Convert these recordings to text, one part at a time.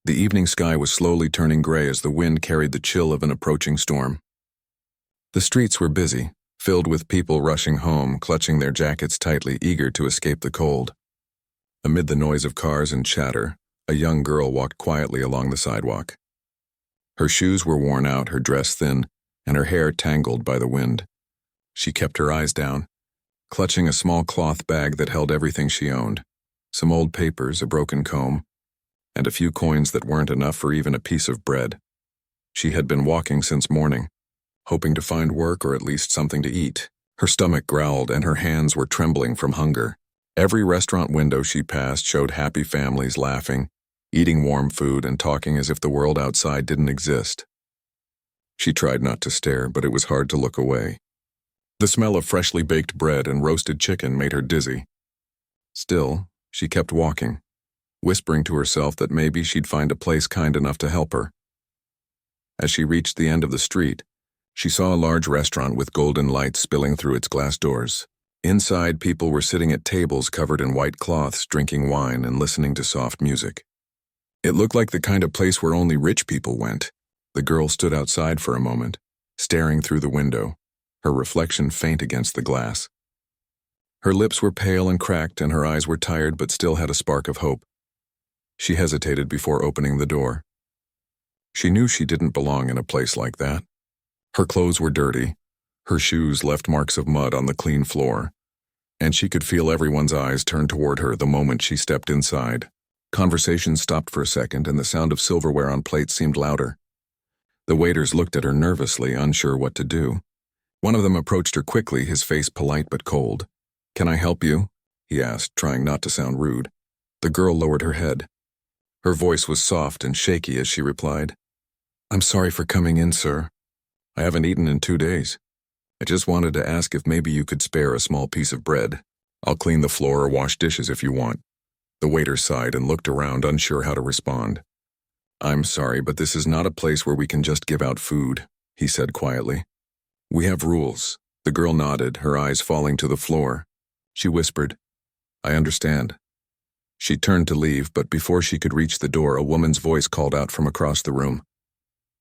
The evening sky was slowly turning gray as the wind carried the chill of an approaching storm. The streets were busy, filled with people rushing home, clutching their jackets tightly, eager to escape the cold. Amid the noise of cars and chatter, a young girl walked quietly along the sidewalk. Her shoes were worn out, her dress thin, and her hair tangled by the wind. She kept her eyes down, clutching a small cloth bag that held everything she owned, some old papers, a broken comb, and a few coins that weren't enough for even a piece of bread. She had been walking since morning, hoping to find work or at least something to eat. Her stomach growled and her hands were trembling from hunger. Every restaurant window she passed showed happy families laughing, eating warm food and talking as if the world outside didn't exist. She tried not to stare, but it was hard to look away. The smell of freshly baked bread and roasted chicken made her dizzy. Still, she kept walking, whispering to herself that maybe she'd find a place kind enough to help her. As she reached the end of the street, she saw a large restaurant with golden lights spilling through its glass doors. Inside, people were sitting at tables covered in white cloths, drinking wine and listening to soft music. It looked like the kind of place where only rich people went. The girl stood outside for a moment, staring through the window, her reflection faint against the glass. Her lips were pale and cracked, and her eyes were tired but still had a spark of hope. She hesitated before opening the door. She knew she didn't belong in a place like that. Her clothes were dirty, her shoes left marks of mud on the clean floor, and she could feel everyone's eyes turn toward her the moment she stepped inside. Conversation stopped for a second, and the sound of silverware on plates seemed louder. The waiters looked at her nervously, unsure what to do. One of them approached her quickly, his face polite but cold. "Can I help you?" he asked, trying not to sound rude. The girl lowered her head. Her voice was soft and shaky as she replied, "I'm sorry for coming in, sir. I haven't eaten in 2 days. I just wanted to ask if maybe you could spare a small piece of bread. I'll clean the floor or wash dishes if you want." The waiter sighed and looked around, unsure how to respond. "I'm sorry, but this is not a place where we can just give out food," he said quietly. "We have rules." The girl nodded, her eyes falling to the floor. She whispered, "I understand." She turned to leave, but before she could reach the door, a woman's voice called out from across the room.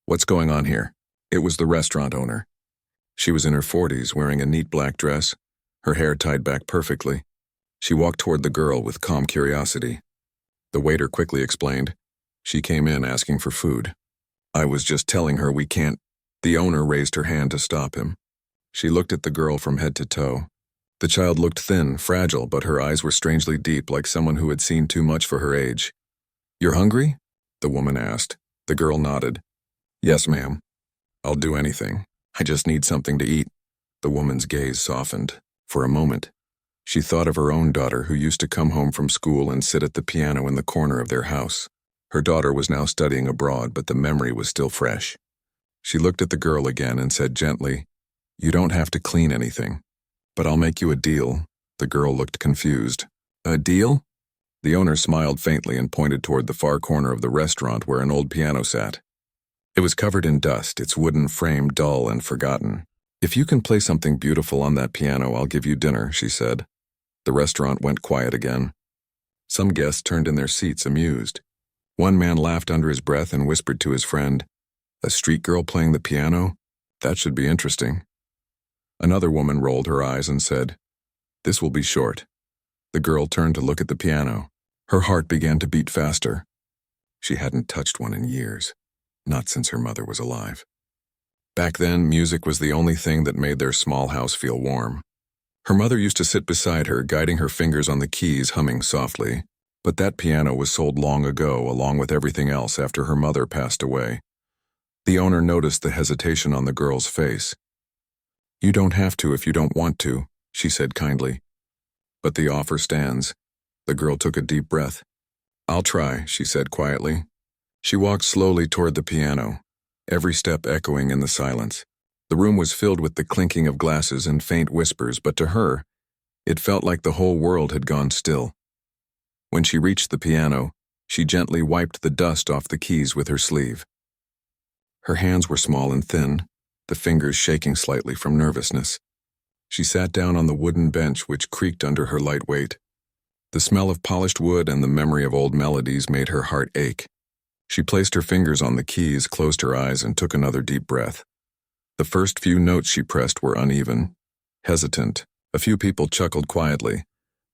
"What's going on here?" It was the restaurant owner. She was in her 40s, wearing a neat black dress, her hair tied back perfectly. She walked toward the girl with calm curiosity. The waiter quickly explained, "She came in asking for food. I was just telling her we can't." The owner raised her hand to stop him. She looked at the girl from head to toe. The child looked thin, fragile, but her eyes were strangely deep, like someone who had seen too much for her age. "You're hungry?" the woman asked. The girl nodded. "Yes, ma'am. I'll do anything. I just need something to eat." The woman's gaze softened. For a moment, she thought of her own daughter who used to come home from school and sit at the piano in the corner of their house. Her daughter was now studying abroad, but the memory was still fresh. She looked at the girl again and said gently, "You don't have to clean anything, but I'll make you a deal." The girl looked confused. "A deal?" The owner smiled faintly and pointed toward the far corner of the restaurant where an old piano sat. It was covered in dust, its wooden frame dull and forgotten. "If you can play something beautiful on that piano, I'll give you dinner," she said. The restaurant went quiet again. Some guests turned in their seats, amused. One man laughed under his breath and whispered to his friend, "A street girl playing the piano? That should be interesting." Another woman rolled her eyes and said, "This will be short." The girl turned to look at the piano. Her heart began to beat faster. She hadn't touched one in years. Not since her mother was alive. Back then, music was the only thing that made their small house feel warm. Her mother used to sit beside her, guiding her fingers on the keys, humming softly. But that piano was sold long ago, along with everything else, after her mother passed away. The owner noticed the hesitation on the girl's face. "You don't have to if you don't want to," she said kindly. "But the offer stands." The girl took a deep breath. "I'll try," she said quietly. She walked slowly toward the piano, every step echoing in the silence. The room was filled with the clinking of glasses and faint whispers, but to her, it felt like the whole world had gone still. When she reached the piano, she gently wiped the dust off the keys with her sleeve. Her hands were small and thin, the fingers shaking slightly from nervousness. She sat down on the wooden bench which creaked under her light weight. The smell of polished wood and the memory of old melodies made her heart ache. She placed her fingers on the keys, closed her eyes, and took another deep breath. The first few notes she pressed were uneven, hesitant. A few people chuckled quietly,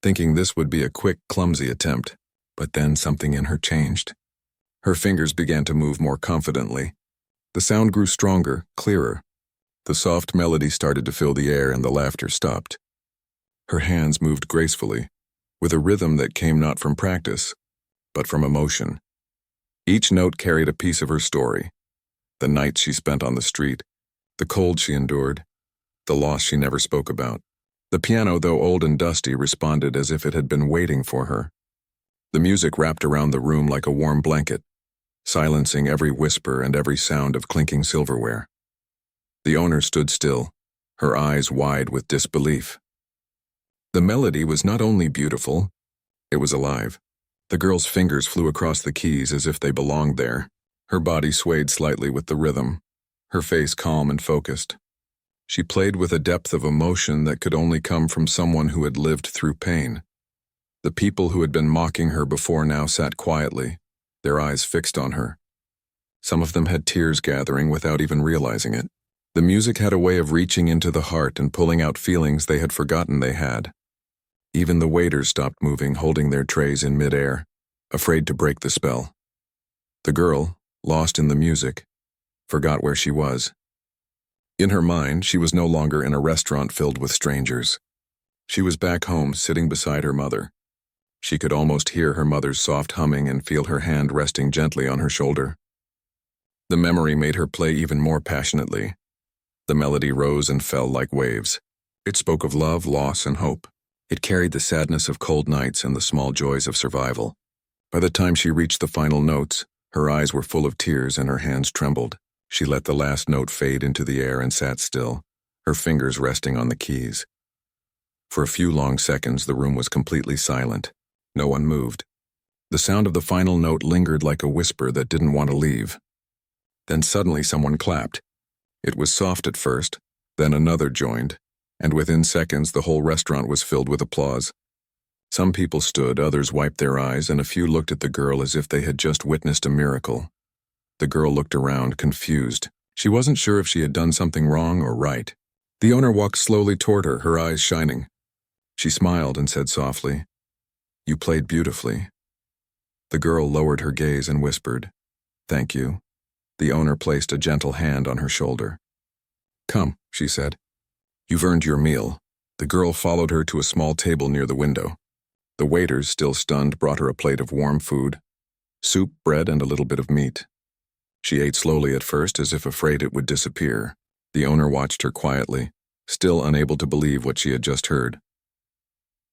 thinking this would be a quick, clumsy attempt. But then something in her changed. Her fingers began to move more confidently. The sound grew stronger, clearer. The soft melody started to fill the air and the laughter stopped. Her hands moved gracefully, with a rhythm that came not from practice, but from emotion. Each note carried a piece of her story. The nights she spent on the street, the cold she endured, the loss she never spoke about. The piano, though old and dusty, responded as if it had been waiting for her. The music wrapped around the room like a warm blanket, silencing every whisper and every sound of clinking silverware. The owner stood still, her eyes wide with disbelief. The melody was not only beautiful, it was alive. The girl's fingers flew across the keys as if they belonged there. Her body swayed slightly with the rhythm, her face calm and focused. She played with a depth of emotion that could only come from someone who had lived through pain. The people who had been mocking her before now sat quietly, their eyes fixed on her. Some of them had tears gathering without even realizing it. The music had a way of reaching into the heart and pulling out feelings they had forgotten they had. Even the waiters stopped moving, holding their trays in midair, afraid to break the spell. The girl, lost in the music, forgot where she was. In her mind, she was no longer in a restaurant filled with strangers. She was back home, sitting beside her mother. She could almost hear her mother's soft humming and feel her hand resting gently on her shoulder. The memory made her play even more passionately. The melody rose and fell like waves. It spoke of love, loss, and hope. It carried the sadness of cold nights and the small joys of survival. By the time she reached the final notes, her eyes were full of tears and her hands trembled. She let the last note fade into the air and sat still, her fingers resting on the keys. For a few long seconds, the room was completely silent. No one moved. The sound of the final note lingered like a whisper that didn't want to leave. Then suddenly someone clapped. It was soft at first, then another joined, and within seconds the whole restaurant was filled with applause. Some people stood, others wiped their eyes, and a few looked at the girl as if they had just witnessed a miracle. The girl looked around, confused. She wasn't sure if she had done something wrong or right. The owner walked slowly toward her, her eyes shining. She smiled and said softly, "You played beautifully." The girl lowered her gaze and whispered, "Thank you." The owner placed a gentle hand on her shoulder. "Come," she said. "You've earned your meal." The girl followed her to a small table near the window. The waiters, still stunned, brought her a plate of warm food, soup, bread, and a little bit of meat. She ate slowly at first, as if afraid it would disappear. The owner watched her quietly, still unable to believe what she had just heard.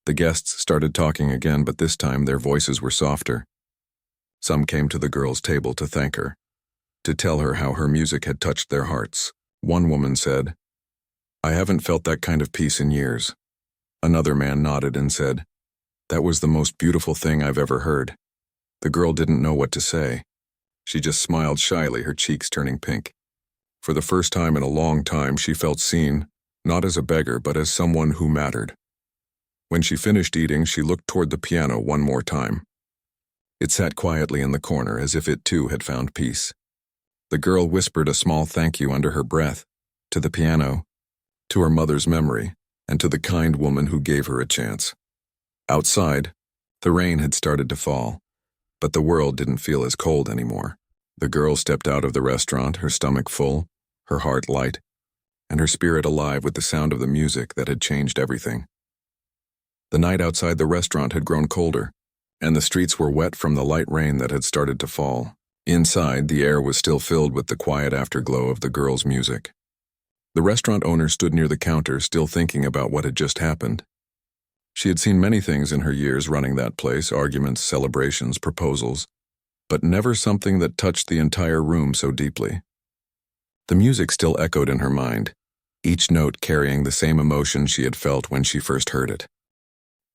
The guests started talking again, but this time their voices were softer. Some came to the girl's table to thank her, to tell her how her music had touched their hearts. One woman said, "I haven't felt that kind of peace in years." Another man nodded and said, "That was the most beautiful thing I've ever heard." The girl didn't know what to say. She just smiled shyly, her cheeks turning pink. For the first time in a long time, she felt seen, not as a beggar, but as someone who mattered. When she finished eating, she looked toward the piano one more time. It sat quietly in the corner, as if it too had found peace. The girl whispered a small thank you under her breath, to the piano, to her mother's memory, and to the kind woman who gave her a chance. Outside, the rain had started to fall, but the world didn't feel as cold anymore. The girl stepped out of the restaurant, her stomach full, her heart light, and her spirit alive with the sound of the music that had changed everything. The night outside the restaurant had grown colder, and the streets were wet from the light rain that had started to fall. Inside, the air was still filled with the quiet afterglow of the girl's music. The restaurant owner stood near the counter, still thinking about what had just happened. She had seen many things in her years running that place, arguments, celebrations, proposals, but never something that touched the entire room so deeply. The music still echoed in her mind, each note carrying the same emotion she had felt when she first heard it.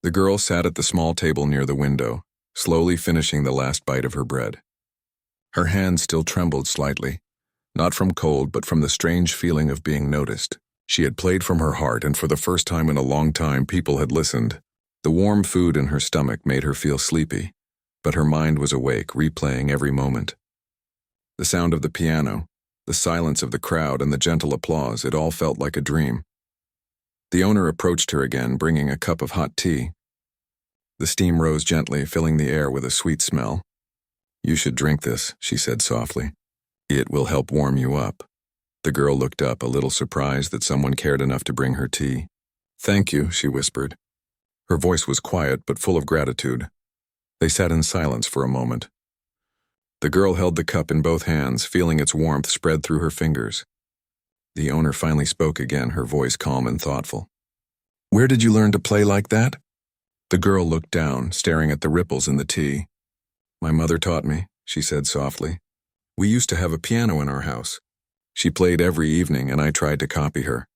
The girl sat at the small table near the window, slowly finishing the last bite of her bread. Her hands still trembled slightly, not from cold but from the strange feeling of being noticed. She had played from her heart, and for the first time in a long time people had listened. The warm food in her stomach made her feel sleepy, but her mind was awake, replaying every moment. The sound of the piano, the silence of the crowd, and the gentle applause, it all felt like a dream. The owner approached her again, bringing a cup of hot tea. The steam rose gently, filling the air with a sweet smell. "You should drink this," she said softly. "It will help warm you up." The girl looked up, a little surprised that someone cared enough to bring her tea. "Thank you," she whispered. Her voice was quiet but full of gratitude. They sat in silence for a moment. The girl held the cup in both hands, feeling its warmth spread through her fingers. The owner finally spoke again, her voice calm and thoughtful. "Where did you learn to play like that?" The girl looked down, staring at the ripples in the tea. "My mother taught me," she said softly. "We used to have a piano in our house. She played every evening, and I tried to copy her.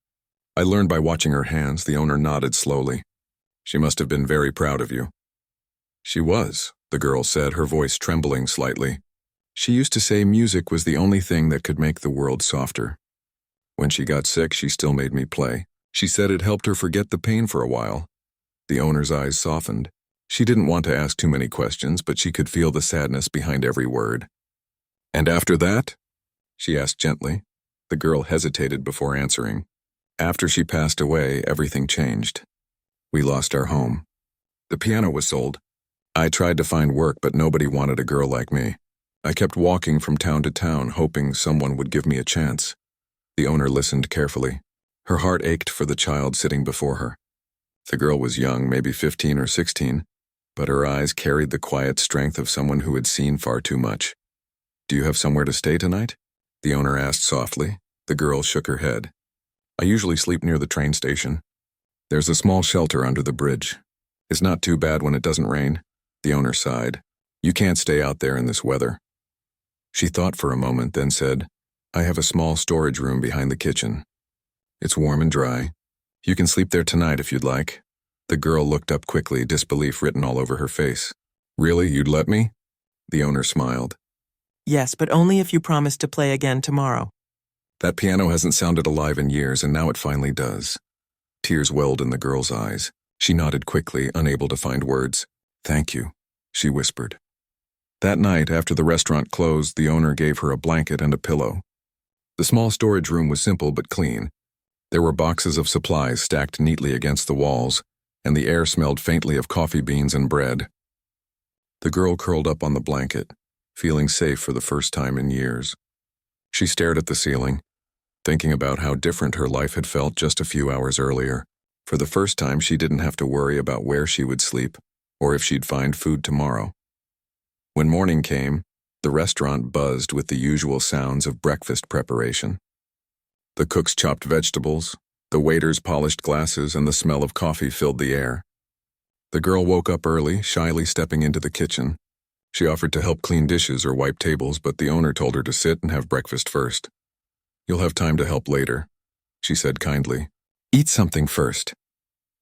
I learned by watching her hands." The owner nodded slowly. "She must have been very proud of you." "She was," the girl said, her voice trembling slightly. "She used to say music was the only thing that could make the world softer. When she got sick, she still made me play. She said it helped her forget the pain for a while." The owner's eyes softened. She didn't want to ask too many questions, but she could feel the sadness behind every word. "And after that?" she asked gently. The girl hesitated before answering. "After she passed away, everything changed. We lost our home. The piano was sold. I tried to find work, but nobody wanted a girl like me. I kept walking from town to town, hoping someone would give me a chance." The owner listened carefully. Her heart ached for the child sitting before her. The girl was young, maybe 15 or 16, but her eyes carried the quiet strength of someone who had seen far too much. "Do you have somewhere to stay tonight?" the owner asked softly. The girl shook her head. "I usually sleep near the train station. There's a small shelter under the bridge. It's not too bad when it doesn't rain." The owner sighed. "You can't stay out there in this weather." She thought for a moment, then said, "I have a small storage room behind the kitchen. It's warm and dry. You can sleep there tonight if you'd like." The girl looked up quickly, disbelief written all over her face. "Really, you'd let me?" The owner smiled. "Yes, but only if you promise to play again tomorrow." That piano hasn't sounded alive in years, and now it finally does. Tears welled in the girl's eyes. She nodded quickly, unable to find words. "Thank you," she whispered. That night, after the restaurant closed, the owner gave her a blanket and a pillow. The small storage room was simple but clean. There were boxes of supplies stacked neatly against the walls, and the air smelled faintly of coffee beans and bread. The girl curled up on the blanket, feeling safe for the first time in years. She stared at the ceiling, thinking about how different her life had felt just a few hours earlier. For the first time, she didn't have to worry about where she would sleep or if she'd find food tomorrow. When morning came, the restaurant buzzed with the usual sounds of breakfast preparation. The cooks chopped vegetables, the waiters polished glasses, and the smell of coffee filled the air. The girl woke up early, shyly stepping into the kitchen. She offered to help clean dishes or wipe tables, but the owner told her to sit and have breakfast first. "You'll have time to help later," she said kindly. "Eat something first."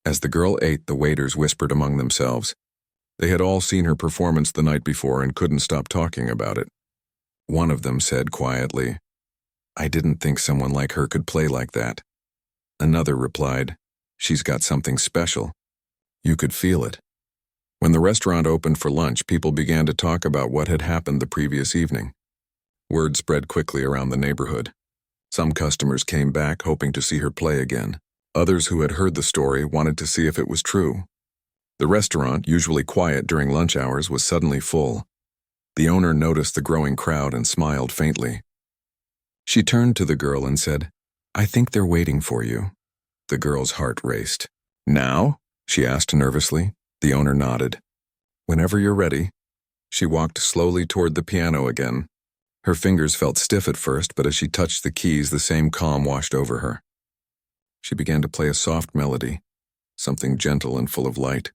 As the girl ate, the waiters whispered among themselves. They had all seen her performance the night before and couldn't stop talking about it. One of them said quietly, "I didn't think someone like her could play like that." Another replied, "She's got something special. You could feel it." When the restaurant opened for lunch, people began to talk about what had happened the previous evening. Word spread quickly around the neighborhood. Some customers came back hoping to see her play again. Others who had heard the story wanted to see if it was true. The restaurant, usually quiet during lunch hours, was suddenly full. The owner noticed the growing crowd and smiled faintly. She turned to the girl and said, "I think they're waiting for you." The girl's heart raced. "Now?" she asked nervously. The owner nodded. "Whenever you're ready." She walked slowly toward the piano again. Her fingers felt stiff at first, but as she touched the keys, the same calm washed over her. She began to play a soft melody, something gentle and full of light.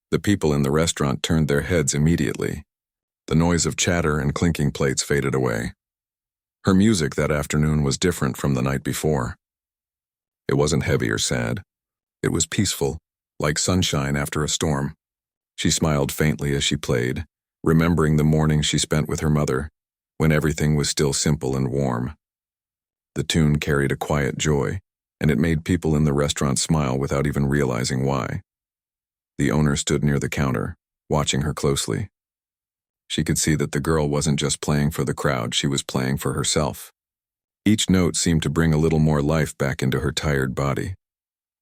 The people in the restaurant turned their heads immediately. The noise of chatter and clinking plates faded away. Her music that afternoon was different from the night before. It wasn't heavy or sad. It was peaceful, like sunshine after a storm. She smiled faintly as she played, remembering the morning she spent with her mother, when everything was still simple and warm. The tune carried a quiet joy, and it made people in the restaurant smile without even realizing why. The owner stood near the counter, watching her closely. She could see that the girl wasn't just playing for the crowd, she was playing for herself. Each note seemed to bring a little more life back into her tired body.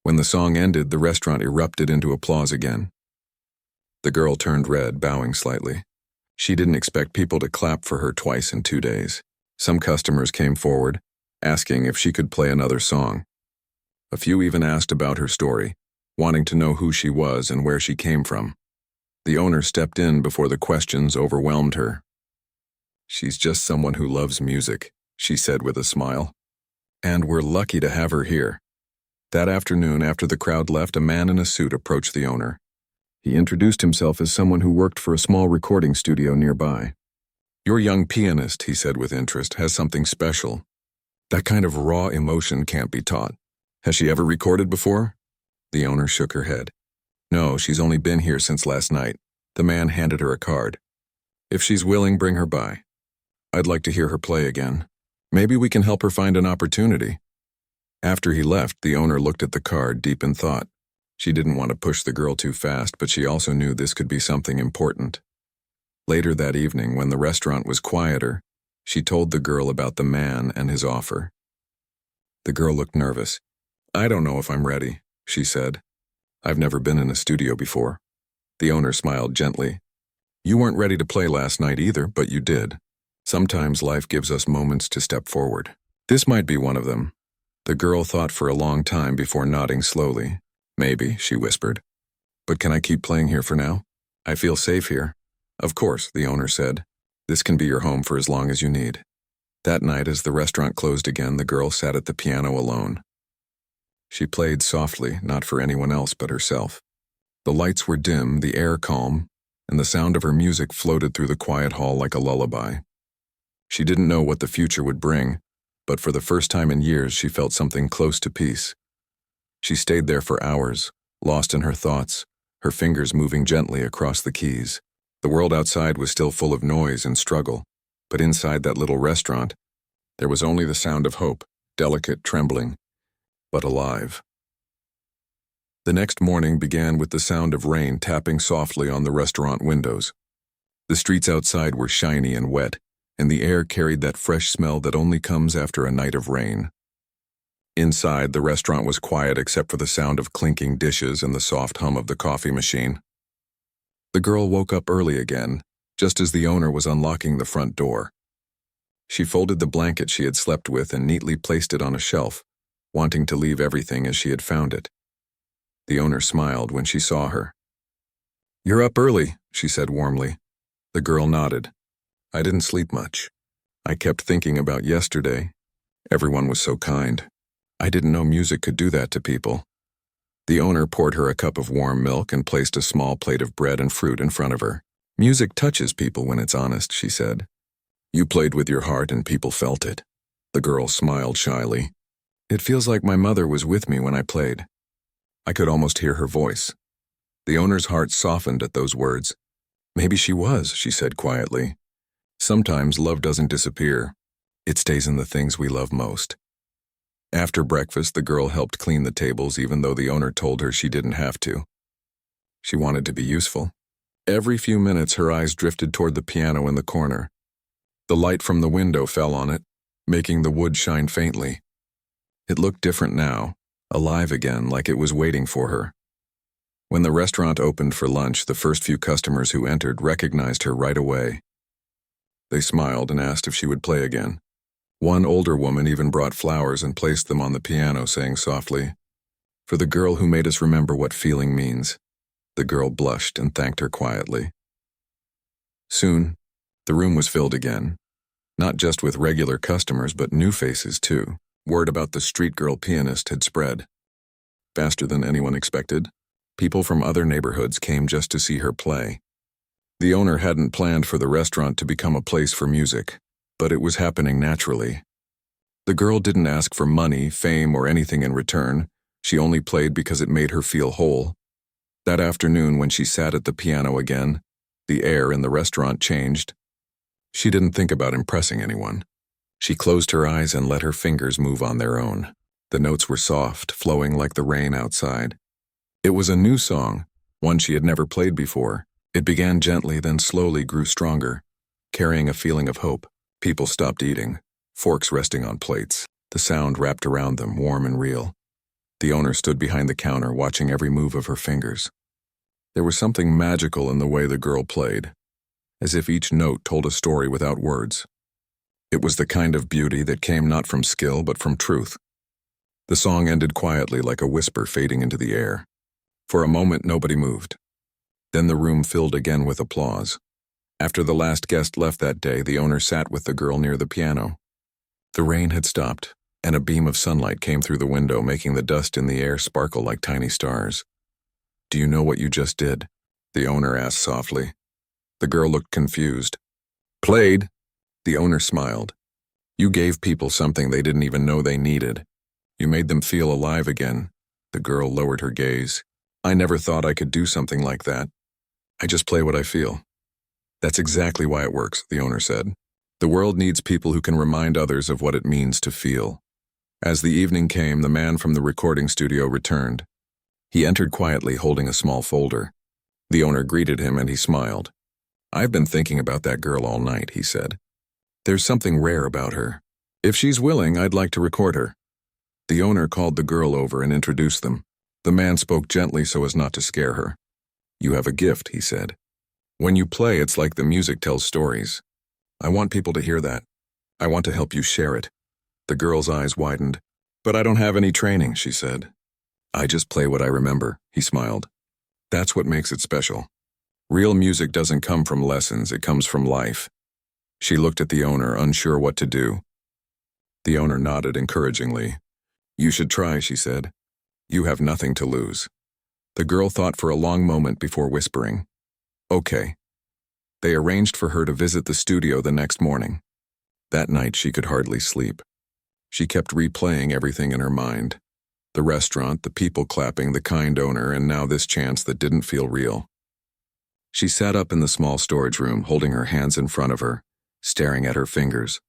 When the song ended, the restaurant erupted into applause again. The girl turned red, bowing slightly. She didn't expect people to clap for her twice in 2 days. Some customers came forward, asking if she could play another song. A few even asked about her story, wanting to know who she was and where she came from. The owner stepped in before the questions overwhelmed her. "She's just someone who loves music," she said with a smile. "And we're lucky to have her here." That afternoon, after the crowd left, a man in a suit approached the owner. He introduced himself as someone who worked for a small recording studio nearby. "Your young pianist," he said with interest, "has something special. That kind of raw emotion can't be taught. Has she ever recorded before?" The owner shook her head. "No, she's only been here since last night." The man handed her a card. "If she's willing, bring her by. I'd like to hear her play again. Maybe we can help her find an opportunity." After he left, the owner looked at the card, deep in thought. She didn't want to push the girl too fast, but she also knew this could be something important. Later that evening, when the restaurant was quieter, she told the girl about the man and his offer. The girl looked nervous. "I don't know if I'm ready," she said. "I've never been in a studio before." The owner smiled gently. "You weren't ready to play last night either, but you did. Sometimes life gives us moments to step forward. This might be one of them." The girl thought for a long time before nodding slowly. "Maybe," she whispered. "But can I keep playing here for now? I feel safe here." "Of course," the owner said. "This can be your home for as long as you need." That night, as the restaurant closed again, the girl sat at the piano alone. She played softly, not for anyone else but herself. The lights were dim, the air calm, and the sound of her music floated through the quiet hall like a lullaby. She didn't know what the future would bring, but for the first time in years she felt something close to peace. She stayed there for hours, lost in her thoughts, her fingers moving gently across the keys. The world outside was still full of noise and struggle, but inside that little restaurant, there was only the sound of hope, delicate, trembling, but alive. The next morning began with the sound of rain tapping softly on the restaurant windows. The streets outside were shiny and wet, and the air carried that fresh smell that only comes after a night of rain. Inside, the restaurant was quiet except for the sound of clinking dishes and the soft hum of the coffee machine. The girl woke up early again, just as the owner was unlocking the front door. She folded the blanket she had slept with and neatly placed it on a shelf, wanting to leave everything as she had found it. The owner smiled when she saw her. "You're up early," she said warmly. The girl nodded. "I didn't sleep much. I kept thinking about yesterday. Everyone was so kind. I didn't know music could do that to people." The owner poured her a cup of warm milk and placed a small plate of bread and fruit in front of her. "Music touches people when it's honest," she said. "You played with your heart and people felt it." The girl smiled shyly. "It feels like my mother was with me when I played." I could almost hear her voice. The owner's heart softened at those words. "Maybe she was," she said quietly. "Sometimes love doesn't disappear. It stays in the things we love most." After breakfast, the girl helped clean the tables even though the owner told her she didn't have to. She wanted to be useful. Every few minutes her eyes drifted toward the piano in the corner. The light from the window fell on it, making the wood shine faintly. It looked different now, alive again, like it was waiting for her. When the restaurant opened for lunch, the first few customers who entered recognized her right away. They smiled and asked if she would play again. One older woman even brought flowers and placed them on the piano, saying softly, "For the girl who made us remember what feeling means." The girl blushed and thanked her quietly. Soon, the room was filled again, not just with regular customers but new faces too. Word about the street girl pianist had spread. Faster than anyone expected, people from other neighborhoods came just to see her play. The owner hadn't planned for the restaurant to become a place for music, but it was happening naturally. The girl didn't ask for money, fame, or anything in return. She only played because it made her feel whole. That afternoon, when she sat at the piano again, the air in the restaurant changed. She didn't think about impressing anyone. She closed her eyes and let her fingers move on their own. The notes were soft, flowing like the rain outside. It was a new song, one she had never played before. It began gently, then slowly grew stronger, carrying a feeling of hope. People stopped eating, forks resting on plates. The sound wrapped around them, warm and real. The owner stood behind the counter, watching every move of her fingers. There was something magical in the way the girl played, as if each note told a story without words. It was the kind of beauty that came not from skill but from truth. The song ended quietly, like a whisper fading into the air. For a moment, nobody moved. Then the room filled again with applause. After the last guest left that day, the owner sat with the girl near the piano. The rain had stopped, and a beam of sunlight came through the window, making the dust in the air sparkle like tiny stars. "Do you know what you just did?" the owner asked softly. The girl looked confused. "Played?" The owner smiled. "You gave people something they didn't even know they needed. You made them feel alive again." The girl lowered her gaze. "I never thought I could do something like that. I just play what I feel." "That's exactly why it works," the owner said. "The world needs people who can remind others of what it means to feel." As the evening came, the man from the recording studio returned. He entered quietly, holding a small folder. The owner greeted him and he smiled. "I've been thinking about that girl all night," he said. "There's something rare about her. If she's willing, I'd like to record her." The owner called the girl over and introduced them. The man spoke gently so as not to scare her. "You have a gift," he said. "When you play, it's like the music tells stories. I want people to hear that. I want to help you share it." The girl's eyes widened. "But I don't have any training," she said. "I just play what I remember," he smiled. "That's what makes it special. Real music doesn't come from lessons, it comes from life." She looked at the owner, unsure what to do. The owner nodded encouragingly. "You should try," she said. "You have nothing to lose." The girl thought for a long moment before whispering, "Okay." They arranged for her to visit the studio the next morning. That night she could hardly sleep. She kept replaying everything in her mind. The restaurant, the people clapping, the kind owner, and now this chance that didn't feel real. She sat up in the small storage room, holding her hands in front of her, staring at her fingers.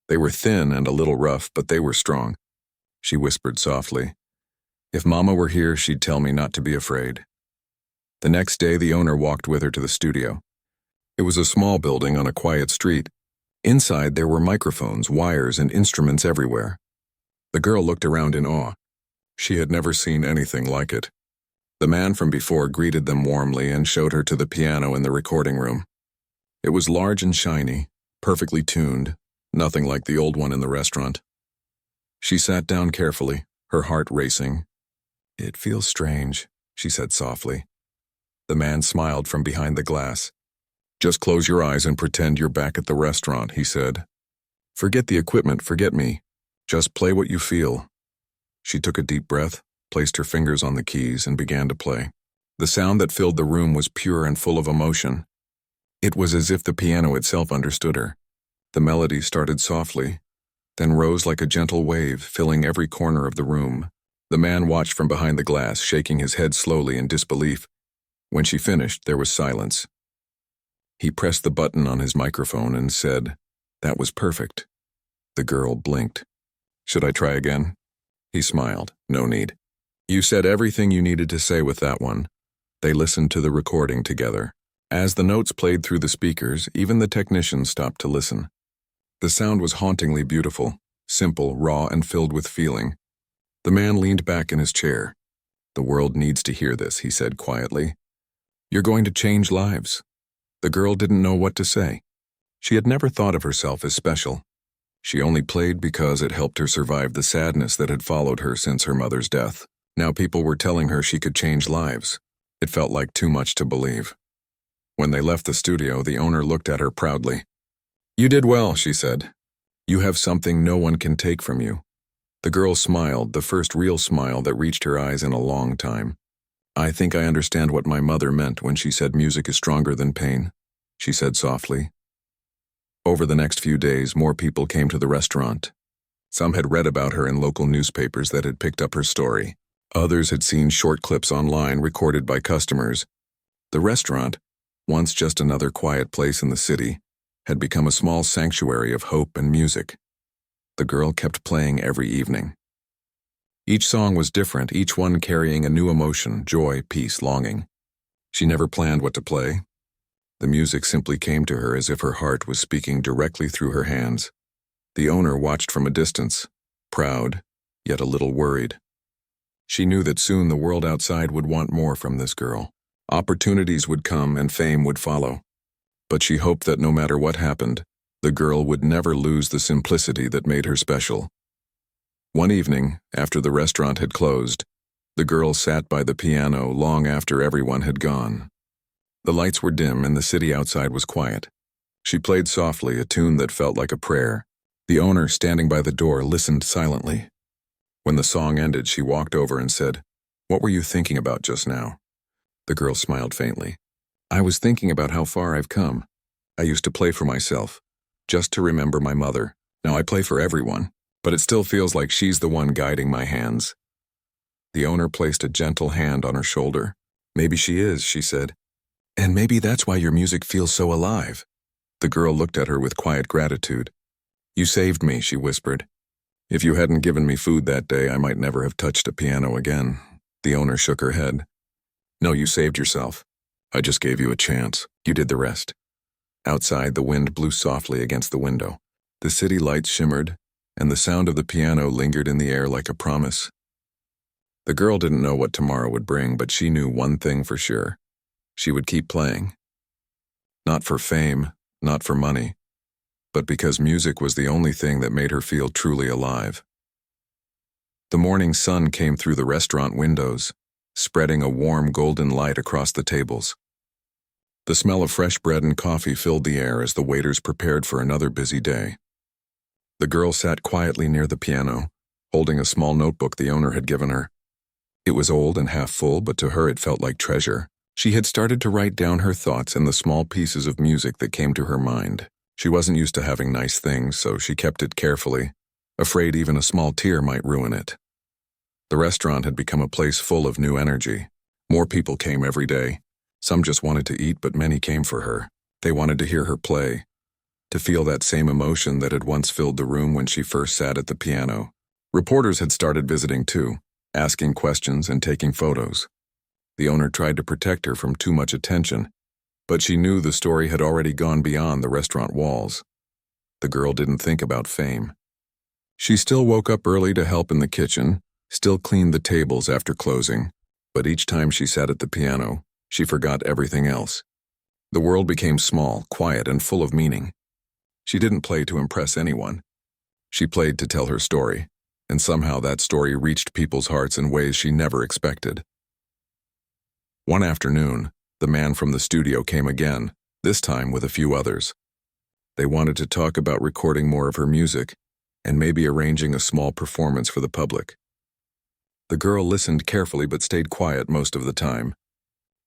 They were thin and a little rough, but they were strong. She whispered softly, "If Mama were here, she'd tell me not to be afraid." The next day, the owner walked with her to the studio. It was a small building on a quiet street. Inside, there were microphones, wires, and instruments everywhere. The girl looked around in awe. She had never seen anything like it. The man from before greeted them warmly and showed her to the piano in the recording room. It was large and shiny, perfectly tuned, nothing like the old one in the restaurant. She sat down carefully, her heart racing. "It feels strange," she said softly. The man smiled from behind the glass. "Just close your eyes and pretend you're back at the restaurant," he said. "Forget the equipment, forget me. Just play what you feel." She took a deep breath, placed her fingers on the keys, and began to play. The sound that filled the room was pure and full of emotion. It was as if the piano itself understood her. The melody started softly, then rose like a gentle wave, filling every corner of the room. The man watched from behind the glass, shaking his head slowly in disbelief. When she finished, there was silence. He pressed the button on his microphone and said, "That was perfect." The girl blinked. "Should I try again?" He smiled. "No need. You said everything you needed to say with that one." They listened to the recording together. As the notes played through the speakers, even the technicians stopped to listen. The sound was hauntingly beautiful, simple, raw, and filled with feeling. The man leaned back in his chair. "The world needs to hear this," he said quietly. "You're going to change lives." The girl didn't know what to say. She had never thought of herself as special. She only played because it helped her survive the sadness that had followed her since her mother's death. Now people were telling her she could change lives. It felt like too much to believe. When they left the studio, the owner looked at her proudly. "You did well," she said. "You have something no one can take from you." The girl smiled, the first real smile that reached her eyes in a long time. "I think I understand what my mother meant when she said music is stronger than pain," she said softly. Over the next few days, more people came to the restaurant. Some had read about her in local newspapers that had picked up her story. Others had seen short clips online recorded by customers. The restaurant, once just another quiet place in the city, had become a small sanctuary of hope and music. The girl kept playing every evening. Each song was different, each one carrying a new emotion, joy, peace, longing. She never planned what to play. The music simply came to her as if her heart was speaking directly through her hands. The owner watched from a distance, proud, yet a little worried. She knew that soon the world outside would want more from this girl. Opportunities would come and fame would follow. But she hoped that no matter what happened, the girl would never lose the simplicity that made her special. One evening, after the restaurant had closed, the girl sat by the piano long after everyone had gone. The lights were dim and the city outside was quiet. She played softly a tune that felt like a prayer. The owner, standing by the door, listened silently. When the song ended, she walked over and said, "What were you thinking about just now?" The girl smiled faintly. "I was thinking about how far I've come. I used to play for myself, just to remember my mother. Now I play for everyone, but it still feels like she's the one guiding my hands." The owner placed a gentle hand on her shoulder. "Maybe she is," she said. "And maybe that's why your music feels so alive." The girl looked at her with quiet gratitude. "You saved me," she whispered. "If you hadn't given me food that day, I might never have touched a piano again." The owner shook her head. "No, you saved yourself. I just gave you a chance. You did the rest." Outside, the wind blew softly against the window. The city lights shimmered, and the sound of the piano lingered in the air like a promise. The girl didn't know what tomorrow would bring, but she knew one thing for sure. She would keep playing. Not for fame, not for money, but because music was the only thing that made her feel truly alive. The morning sun came through the restaurant windows, spreading a warm golden light across the tables. The smell of fresh bread and coffee filled the air as the waiters prepared for another busy day. The girl sat quietly near the piano, holding a small notebook the owner had given her. It was old and half full, but to her it felt like treasure. She had started to write down her thoughts and the small pieces of music that came to her mind. She wasn't used to having nice things, so she kept it carefully, afraid even a small tear might ruin it. The restaurant had become a place full of new energy. More people came every day. Some just wanted to eat, but many came for her. They wanted to hear her play, to feel that same emotion that had once filled the room when she first sat at the piano. Reporters had started visiting too, asking questions and taking photos. The owner tried to protect her from too much attention, but she knew the story had already gone beyond the restaurant walls. The girl didn't think about fame. She still woke up early to help in the kitchen, still cleaned the tables after closing, but each time she sat at the piano, she forgot everything else. The world became small, quiet, and full of meaning. She didn't play to impress anyone. She played to tell her story, and somehow that story reached people's hearts in ways she never expected. One afternoon, the man from the studio came again, this time with a few others. They wanted to talk about recording more of her music and maybe arranging a small performance for the public. The girl listened carefully but stayed quiet most of the time.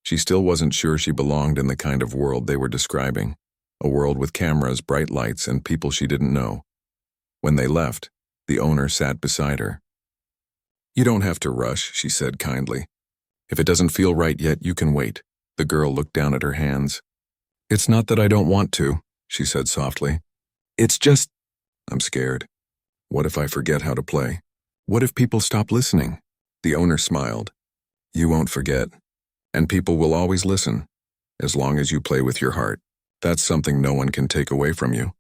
She still wasn't sure she belonged in the kind of world they were describing, a world with cameras, bright lights, and people she didn't know. When they left, the owner sat beside her. "You don't have to rush," she said kindly. "If it doesn't feel right yet, you can wait." The girl looked down at her hands. "It's not that I don't want to," she said softly. "It's just, I'm scared. What if I forget how to play? What if people stop listening?" The owner smiled. "You won't forget, and people will always listen, as long as you play with your heart. That's something no one can take away from you."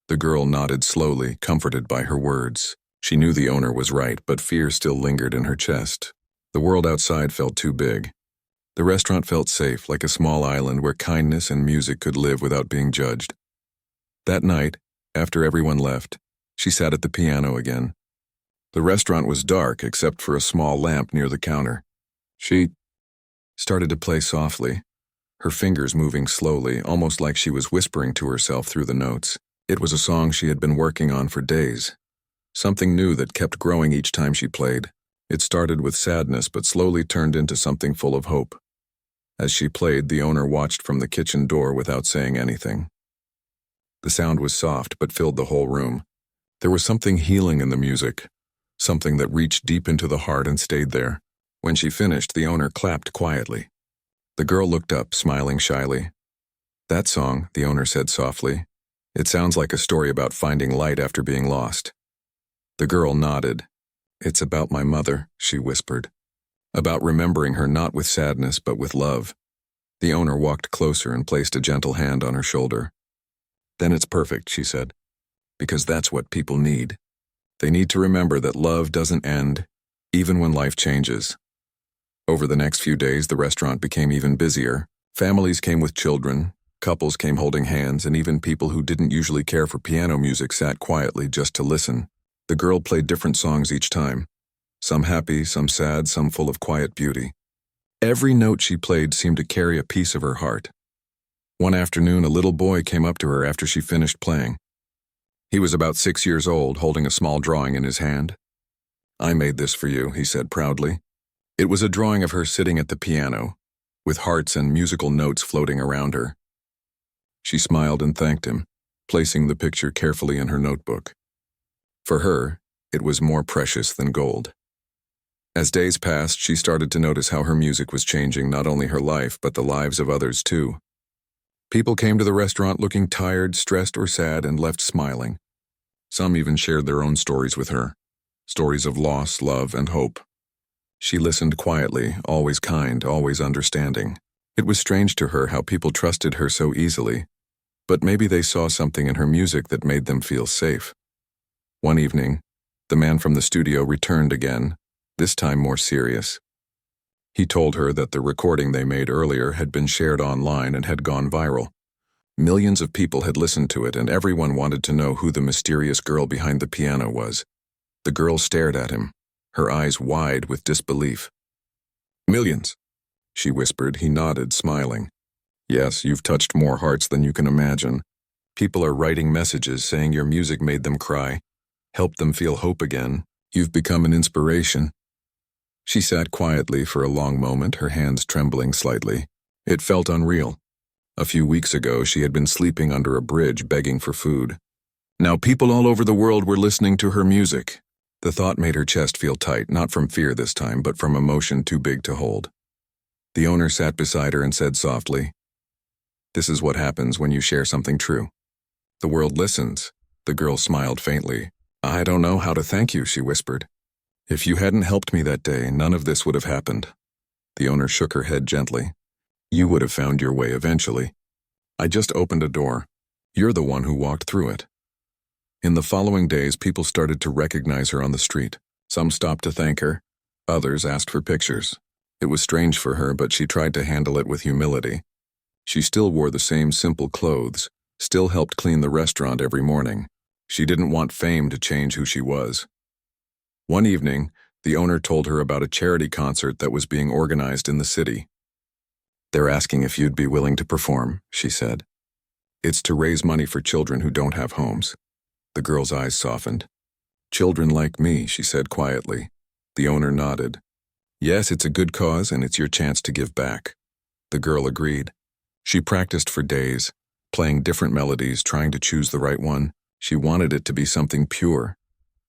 The girl nodded slowly, comforted by her words. She knew the owner was right, but fear still lingered in her chest. The world outside felt too big. The restaurant felt safe, like a small island where kindness and music could live without being judged. That night, after everyone left, she sat at the piano again. The restaurant was dark except for a small lamp near the counter. She started to play softly, her fingers moving slowly, almost like she was whispering to herself through the notes. It was a song she had been working on for days, something new that kept growing each time she played. It started with sadness but slowly turned into something full of hope. As she played, the owner watched from the kitchen door without saying anything. The sound was soft but filled the whole room. There was something healing in the music, something that reached deep into the heart and stayed there. When she finished, the owner clapped quietly. The girl looked up, smiling shyly. "That song," the owner said softly. "It sounds like a story about finding light after being lost." The girl nodded. "It's about my mother," she whispered. "About remembering her not with sadness but with love." The owner walked closer and placed a gentle hand on her shoulder. "Then it's perfect," she said, "because that's what people need. They need to remember that love doesn't end, even when life changes." Over the next few days, the restaurant became even busier. Families came with children, couples came holding hands, and even people who didn't usually care for piano music sat quietly just to listen. The girl played different songs each time, some happy, some sad, some full of quiet beauty. Every note she played seemed to carry a piece of her heart. One afternoon, a little boy came up to her after she finished playing. He was about 6 years old, holding a small drawing in his hand. "I made this for you," he said proudly. It was a drawing of her sitting at the piano, with hearts and musical notes floating around her. She smiled and thanked him, placing the picture carefully in her notebook. For her, it was more precious than gold. As days passed, she started to notice how her music was changing not only her life, but the lives of others too. People came to the restaurant looking tired, stressed, or sad and left smiling. Some even shared their own stories with her, stories of loss, love, and hope. She listened quietly, always kind, always understanding. It was strange to her how people trusted her so easily, but maybe they saw something in her music that made them feel safe. One evening, the man from the studio returned again, this time more serious. He told her that the recording they made earlier had been shared online and had gone viral. Millions of people had listened to it, and everyone wanted to know who the mysterious girl behind the piano was. The girl stared at him, her eyes wide with disbelief. "Millions," she whispered. He nodded, smiling. "Yes, you've touched more hearts than you can imagine. People are writing messages saying your music made them cry, helped them feel hope again. You've become an inspiration." She sat quietly for a long moment, her hands trembling slightly. It felt unreal. A few weeks ago, she had been sleeping under a bridge begging for food. Now people all over the world were listening to her music. The thought made her chest feel tight, not from fear this time, but from emotion too big to hold. The owner sat beside her and said softly, "This is what happens when you share something true. The world listens." The girl smiled faintly. "I don't know how to thank you," she whispered. "If you hadn't helped me that day, none of this would have happened." The owner shook her head gently. "You would have found your way eventually. I just opened a door. You're the one who walked through it." In the following days, people started to recognize her on the street. Some stopped to thank her. Others asked for pictures. It was strange for her, but she tried to handle it with humility. She still wore the same simple clothes, still helped clean the restaurant every morning. She didn't want fame to change who she was. One evening, the owner told her about a charity concert that was being organized in the city. "They're asking if you'd be willing to perform," she said. "It's to raise money for children who don't have homes." The girl's eyes softened. "Children like me," she said quietly. The owner nodded. "Yes, it's a good cause and it's your chance to give back." The girl agreed. She practiced for days, playing different melodies, trying to choose the right one. She wanted it to be something pure,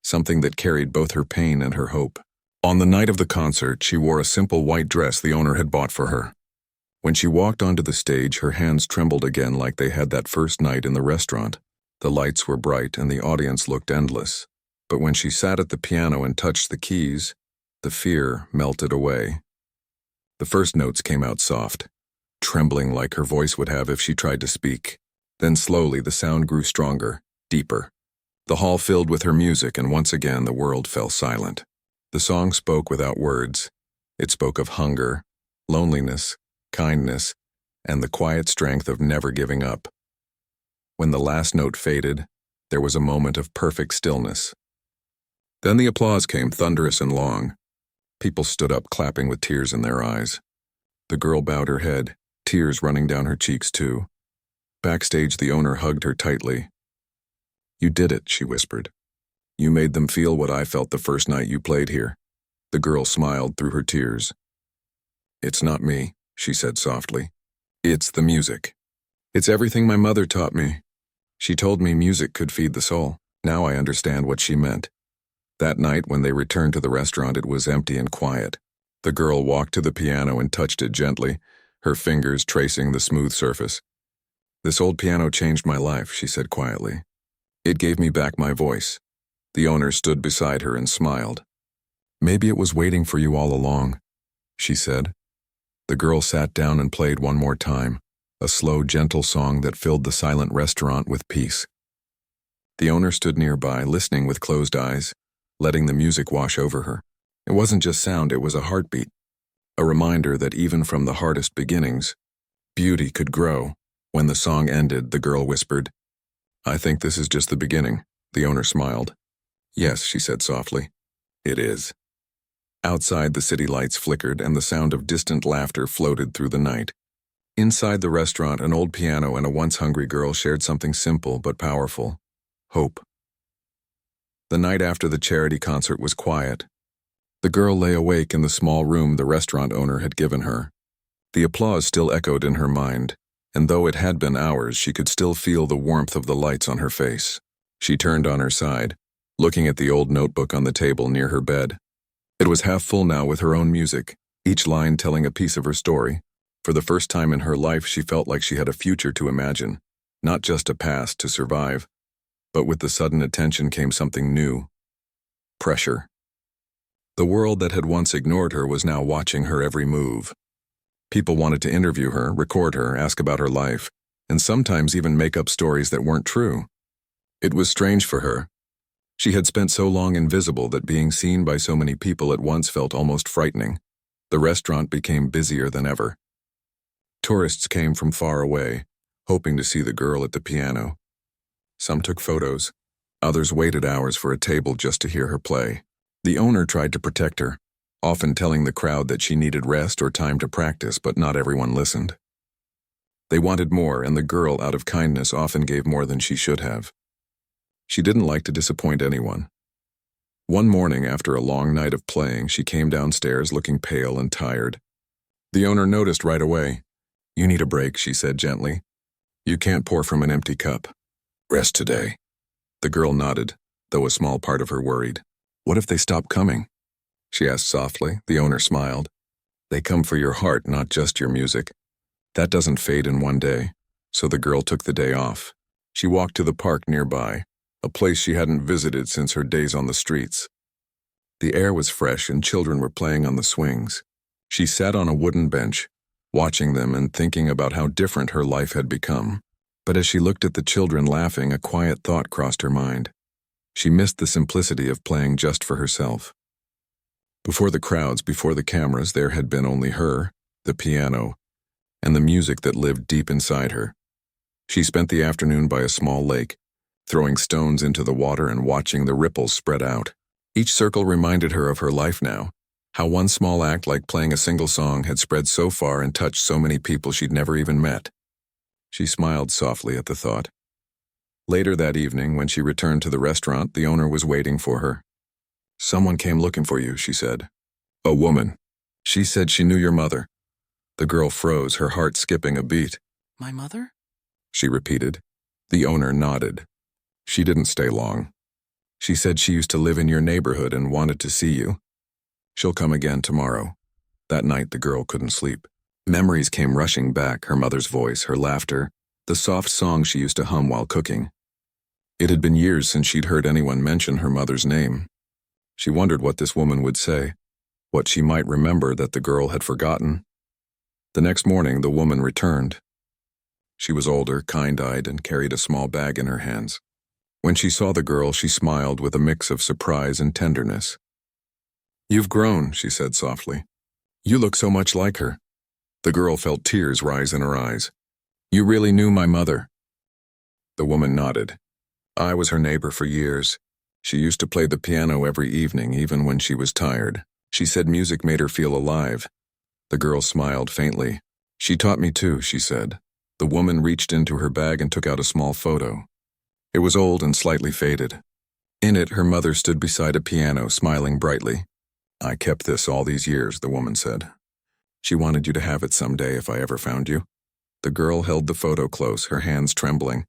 something that carried both her pain and her hope. On the night of the concert, she wore a simple white dress the owner had bought for her. When she walked onto the stage, her hands trembled again like they had that first night in the restaurant. The lights were bright and the audience looked endless. But when she sat at the piano and touched the keys, the fear melted away. The first notes came out soft, trembling like her voice would have if she tried to speak. Then slowly the sound grew stronger, deeper. The hall filled with her music, and once again the world fell silent. The song spoke without words. It spoke of hunger, loneliness, kindness, and the quiet strength of never giving up. When the last note faded, there was a moment of perfect stillness. Then the applause came, thunderous and long. People stood up, clapping with tears in their eyes. The girl bowed her head, tears running down her cheeks too. Backstage, the owner hugged her tightly. "You did it," she whispered. "You made them feel what I felt the first night you played here." The girl smiled through her tears. "It's not me," she said softly. "It's the music. It's everything my mother taught me. She told me music could feed the soul. Now I understand what she meant." That night, when they returned to the restaurant, it was empty and quiet. The girl walked to the piano and touched it gently, her fingers tracing the smooth surface. "This old piano changed my life," she said quietly. "It gave me back my voice." The owner stood beside her and smiled. "Maybe it was waiting for you all along," she said. The girl sat down and played one more time, a slow, gentle song that filled the silent restaurant with peace. The owner stood nearby, listening with closed eyes, letting the music wash over her. It wasn't just sound, it was a heartbeat, a reminder that even from the hardest beginnings, beauty could grow. When the song ended, the girl whispered, "I think this is just the beginning." The owner smiled. "Yes," she said softly. "It is." Outside, the city lights flickered and the sound of distant laughter floated through the night. Inside the restaurant, an old piano and a once hungry girl shared something simple but powerful: hope. The night after the charity concert was quiet. The girl lay awake in the small room the restaurant owner had given her. The applause still echoed in her mind, and though it had been hours, she could still feel the warmth of the lights on her face. She turned on her side, looking at the old notebook on the table near her bed. It was half full now with her own music, each line telling a piece of her story. For the first time in her life, she felt like she had a future to imagine, not just a past to survive. But with the sudden attention came something new: pressure. The world that had once ignored her was now watching her every move. People wanted to interview her, record her, ask about her life, and sometimes even make up stories that weren't true. It was strange for her. She had spent so long invisible that being seen by so many people at once felt almost frightening. The restaurant became busier than ever. Tourists came from far away, hoping to see the girl at the piano. Some took photos. Others waited hours for a table just to hear her play. The owner tried to protect her, often telling the crowd that she needed rest or time to practice, but not everyone listened. They wanted more, and the girl, out of kindness, often gave more than she should have. She didn't like to disappoint anyone. One morning, after a long night of playing, she came downstairs looking pale and tired. The owner noticed right away. "You need a break," she said gently. "You can't pour from an empty cup. Rest today." The girl nodded, though a small part of her worried. "What if they stop coming?" she asked softly. The owner smiled. "They come for your heart, not just your music. That doesn't fade in one day." So the girl took the day off. She walked to the park nearby, a place she hadn't visited since her days on the streets. The air was fresh and children were playing on the swings. She sat on a wooden bench, watching them and thinking about how different her life had become. But as she looked at the children laughing, a quiet thought crossed her mind. She missed the simplicity of playing just for herself. Before the crowds, before the cameras, there had been only her, the piano, and the music that lived deep inside her. She spent the afternoon by a small lake, throwing stones into the water and watching the ripples spread out. Each circle reminded her of her life now, how one small act like playing a single song had spread so far and touched so many people she'd never even met. She smiled softly at the thought. Later that evening, when she returned to the restaurant, the owner was waiting for her. "Someone came looking for you," she said. "A woman. She said she knew your mother." The girl froze, her heart skipping a beat. My mother? She repeated. The owner nodded. "She didn't stay long. She said she used to live in your neighborhood and wanted to see you. She'll come again tomorrow." That night, the girl couldn't sleep. Memories came rushing back, her mother's voice, her laughter, the soft song she used to hum while cooking. It had been years since she'd heard anyone mention her mother's name. She wondered what this woman would say, what she might remember that the girl had forgotten. The next morning, the woman returned. She was older, kind-eyed, and carried a small bag in her hands. When she saw the girl, she smiled with a mix of surprise and tenderness. "You've grown," she said softly. "You look so much like her." The girl felt tears rise in her eyes. "You really knew my mother?" The woman nodded. "I was her neighbor for years. She used to play the piano every evening, even when she was tired. She said music made her feel alive." The girl smiled faintly. "She taught me too," she said. The woman reached into her bag and took out a small photo. It was old and slightly faded. In it, her mother stood beside a piano, smiling brightly. "I kept this all these years," the woman said. "She wanted you to have it someday if I ever found you." The girl held the photo close, her hands trembling.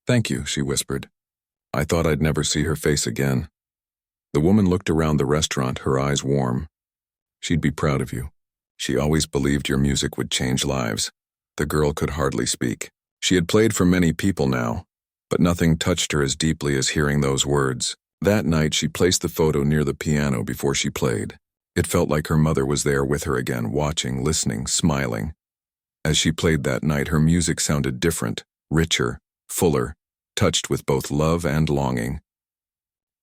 "Thank you," she whispered. "I thought I'd never see her face again." The woman looked around the restaurant, her eyes warm. "She'd be proud of you. She always believed your music would change lives." The girl could hardly speak. She had played for many people now, but nothing touched her as deeply as hearing those words. That night, she placed the photo near the piano before she played. It felt like her mother was there with her again, watching, listening, smiling. As she played that night, her music sounded different, richer, fuller, touched with both love and longing.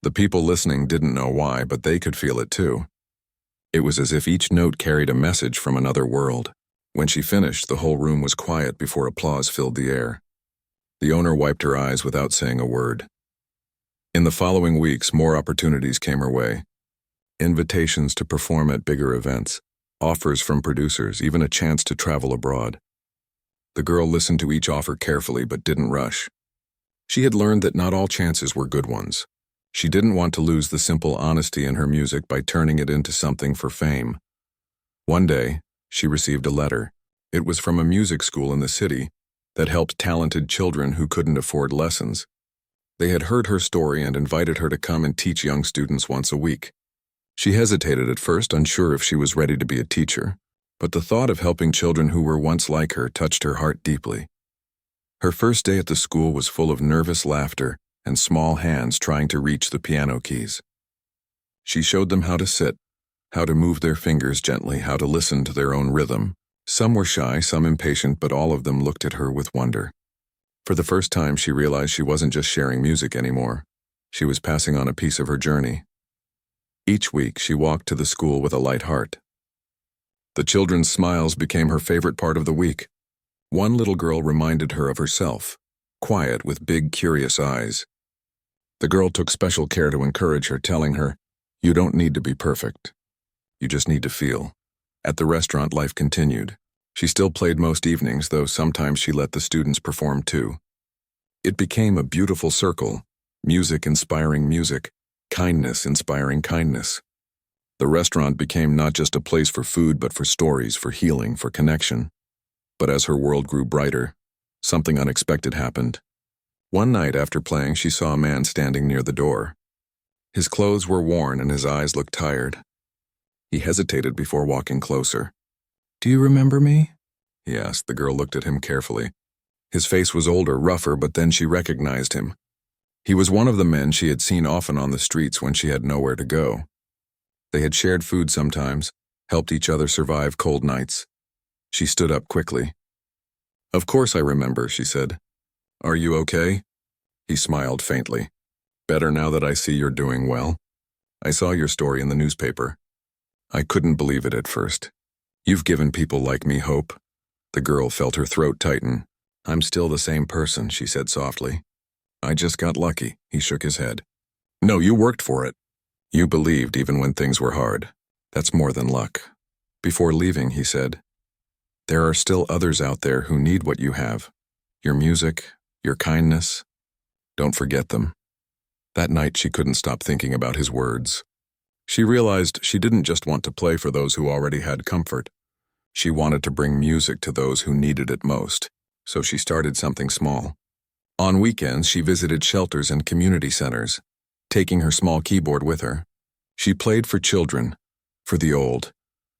The people listening didn't know why, but they could feel it too. It was as if each note carried a message from another world. When she finished, the whole room was quiet before applause filled the air. The owner wiped her eyes without saying a word. In the following weeks, more opportunities came her way. Invitations to perform at bigger events, offers from producers, even a chance to travel abroad. The girl listened to each offer carefully but didn't rush. She had learned that not all chances were good ones. She didn't want to lose the simple honesty in her music by turning it into something for fame. One day, she received a letter. It was from a music school in the city that helped talented children who couldn't afford lessons. They had heard her story and invited her to come and teach young students once a week. She hesitated at first, unsure if she was ready to be a teacher, but the thought of helping children who were once like her touched her heart deeply. Her first day at the school was full of nervous laughter and small hands trying to reach the piano keys. She showed them how to sit, how to move their fingers gently, how to listen to their own rhythm. Some were shy, some impatient, but all of them looked at her with wonder. For the first time, she realized she wasn't just sharing music anymore. She was passing on a piece of her journey. Each week, she walked to the school with a light heart. The children's smiles became her favorite part of the week. One little girl reminded her of herself, quiet with big, curious eyes. The girl took special care to encourage her, telling her, "You don't need to be perfect. You just need to feel." At the restaurant, life continued. She still played most evenings, though sometimes she let the students perform too. It became a beautiful circle, music inspiring music, kindness inspiring kindness. The restaurant became not just a place for food, but for stories, for healing, for connection. But as her world grew brighter, something unexpected happened. One night after playing, she saw a man standing near the door. His clothes were worn and his eyes looked tired. He hesitated before walking closer. "Do you remember me?" he asked. The girl looked at him carefully. His face was older, rougher, but then she recognized him. He was one of the men she had seen often on the streets when she had nowhere to go. They had shared food sometimes, helped each other survive cold nights. She stood up quickly. "Of course I remember," she said. "Are you okay?" He smiled faintly. "Better now that I see you're doing well. I saw your story in the newspaper. I couldn't believe it at first. You've given people like me hope." The girl felt her throat tighten. "I'm still the same person," she said softly. "I just got lucky." He shook his head. "No, you worked for it. You believed even when things were hard. That's more than luck." Before leaving, he said, "There are still others out there who need what you have. Your music, your kindness. Don't forget them." That night, she couldn't stop thinking about his words. She realized she didn't just want to play for those who already had comfort. She wanted to bring music to those who needed it most, so she started something small. On weekends, she visited shelters and community centers, taking her small keyboard with her. She played for children, for the old,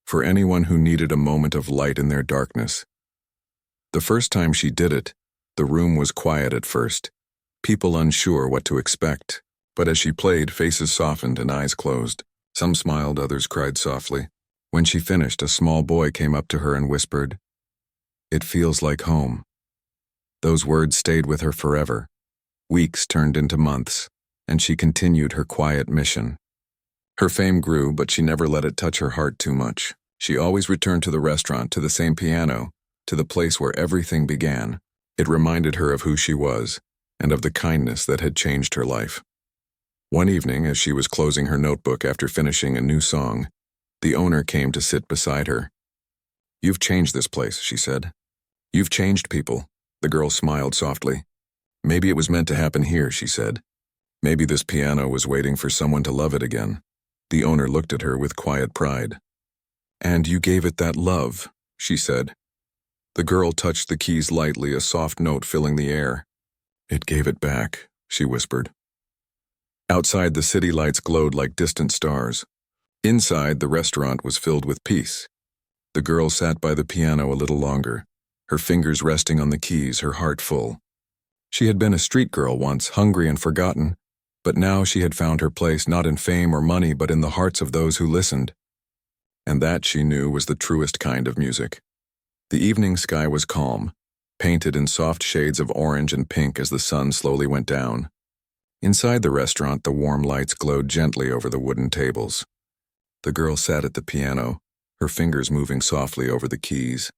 for anyone who needed a moment of light in their darkness. The first time she did it, the room was quiet at first, people unsure what to expect. But as she played, faces softened and eyes closed. Some smiled, others cried softly. When she finished, a small boy came up to her and whispered, "It feels like home." Those words stayed with her forever. Weeks turned into months, and she continued her quiet mission. Her fame grew, but she never let it touch her heart too much. She always returned to the restaurant, to the same piano, to the place where everything began. It reminded her of who she was, and of the kindness that had changed her life. One evening, as she was closing her notebook after finishing a new song, the owner came to sit beside her. "You've changed this place," she said. "You've changed people." The girl smiled softly. "Maybe it was meant to happen here," she said. "Maybe this piano was waiting for someone to love it again." The owner looked at her with quiet pride. "And you gave it that love," she said. The girl touched the keys lightly, a soft note filling the air. "It gave it back," she whispered. Outside, the city lights glowed like distant stars. Inside, the restaurant was filled with peace. The girl sat by the piano a little longer, her fingers resting on the keys, her heart full. She had been a street girl once, hungry and forgotten, but now she had found her place not in fame or money, but in the hearts of those who listened. And that, she knew, was the truest kind of music. The evening sky was calm, painted in soft shades of orange and pink as the sun slowly went down. Inside the restaurant, the warm lights glowed gently over the wooden tables. The girl sat at the piano, her fingers moving softly over the keys.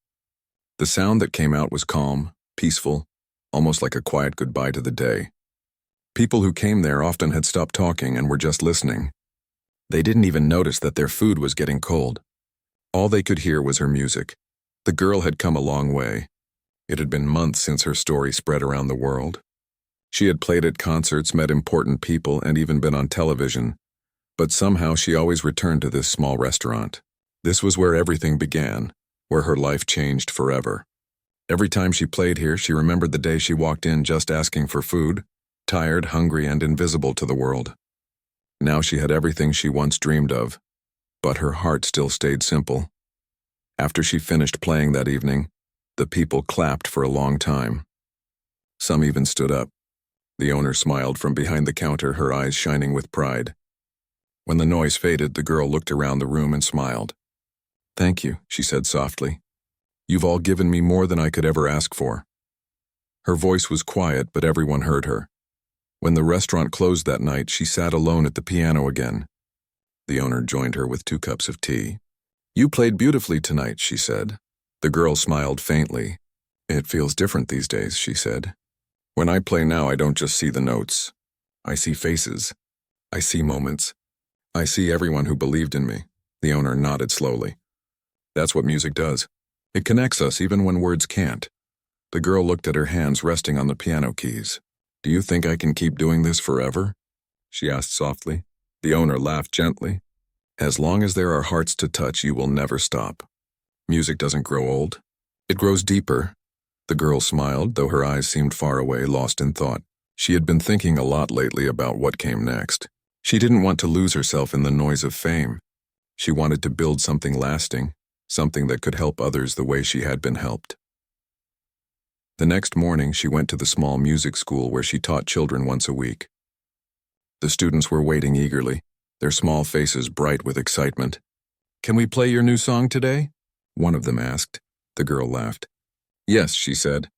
The sound that came out was calm, peaceful, almost like a quiet goodbye to the day. People who came there often had stopped talking and were just listening. They didn't even notice that their food was getting cold. All they could hear was her music. The girl had come a long way. It had been months since her story spread around the world. She had played at concerts, met important people, and even been on television. But somehow she always returned to this small restaurant. This was where everything began, where her life changed forever. Every time she played here, she remembered the day she walked in just asking for food, tired, hungry, and invisible to the world. Now she had everything she once dreamed of, but her heart still stayed simple. After she finished playing that evening, the people clapped for a long time. Some even stood up. The owner smiled from behind the counter, her eyes shining with pride. When the noise faded, the girl looked around the room and smiled. "Thank you," she said softly. "You've all given me more than I could ever ask for." Her voice was quiet, but everyone heard her. When the restaurant closed that night, she sat alone at the piano again. The owner joined her with 2 cups of tea. "You played beautifully tonight," she said. The girl smiled faintly. "It feels different these days," she said. "When I play now, I don't just see the notes. I see faces. I see moments. I see everyone who believed in me." The owner nodded slowly. "That's what music does. It connects us even when words can't." The girl looked at her hands resting on the piano keys. "Do you think I can keep doing this forever?" she asked softly. The owner laughed gently. "As long as there are hearts to touch, you will never stop. Music doesn't grow old. It grows deeper." The girl smiled, though her eyes seemed far away, lost in thought. She had been thinking a lot lately about what came next. She didn't want to lose herself in the noise of fame. She wanted to build something lasting, something that could help others the way she had been helped. The next morning, she went to the small music school where she taught children once a week. The students were waiting eagerly, their small faces bright with excitement. "Can we play your new song today?" one of them asked. The girl laughed. "Yes," she said.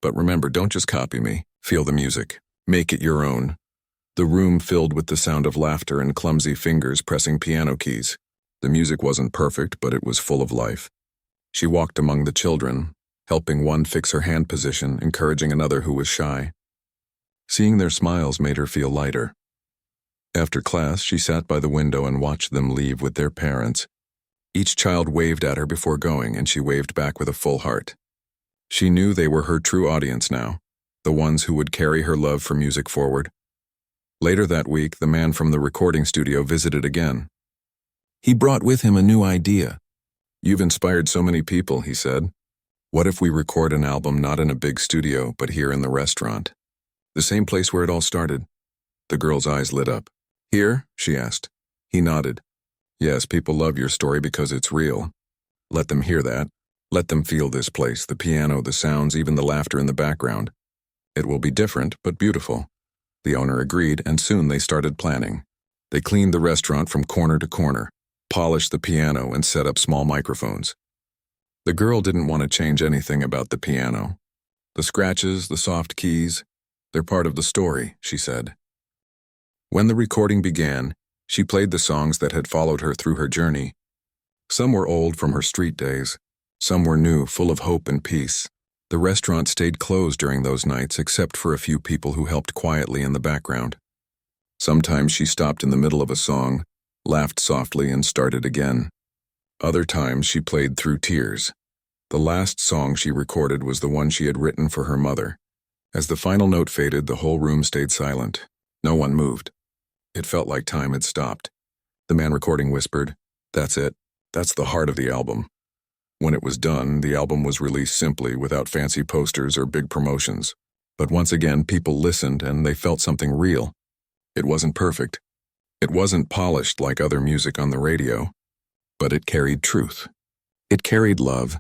"But remember, don't just copy me. Feel the music. Make it your own." The room filled with the sound of laughter and clumsy fingers pressing piano keys. The music wasn't perfect, but it was full of life. She walked among the children, helping one fix her hand position, encouraging another who was shy. Seeing their smiles made her feel lighter. After class, she sat by the window and watched them leave with their parents. Each child waved at her before going, and she waved back with a full heart. She knew they were her true audience now, the ones who would carry her love for music forward. Later that week, the man from the recording studio visited again. He brought with him a new idea. "You've inspired so many people," he said. "What if we record an album not in a big studio, but here in the restaurant? The same place where it all started." The girl's eyes lit up. "Here?" she asked. He nodded. "Yes, people love your story because it's real. Let them hear that. Let them feel this place, the piano, the sounds, even the laughter in the background. It will be different, but beautiful." The owner agreed, and soon they started planning. They cleaned the restaurant from corner to corner, polished the piano, and set up small microphones. The girl didn't want to change anything about the piano. "The scratches, the soft keys, they're part of the story," she said. When the recording began, she played the songs that had followed her through her journey. Some were old from her street days. Some were new, full of hope and peace. The restaurant stayed closed during those nights, except for a few people who helped quietly in the background. Sometimes she stopped in the middle of a song, laughed softly, and started again. Other times she played through tears. The last song she recorded was the one she had written for her mother. As the final note faded, the whole room stayed silent. No one moved. It felt like time had stopped. The man recording whispered, "That's it. That's the heart of the album." When it was done, the album was released simply, without fancy posters or big promotions. But once again, people listened and they felt something real. It wasn't perfect. It wasn't polished like other music on the radio. But it carried truth. It carried love.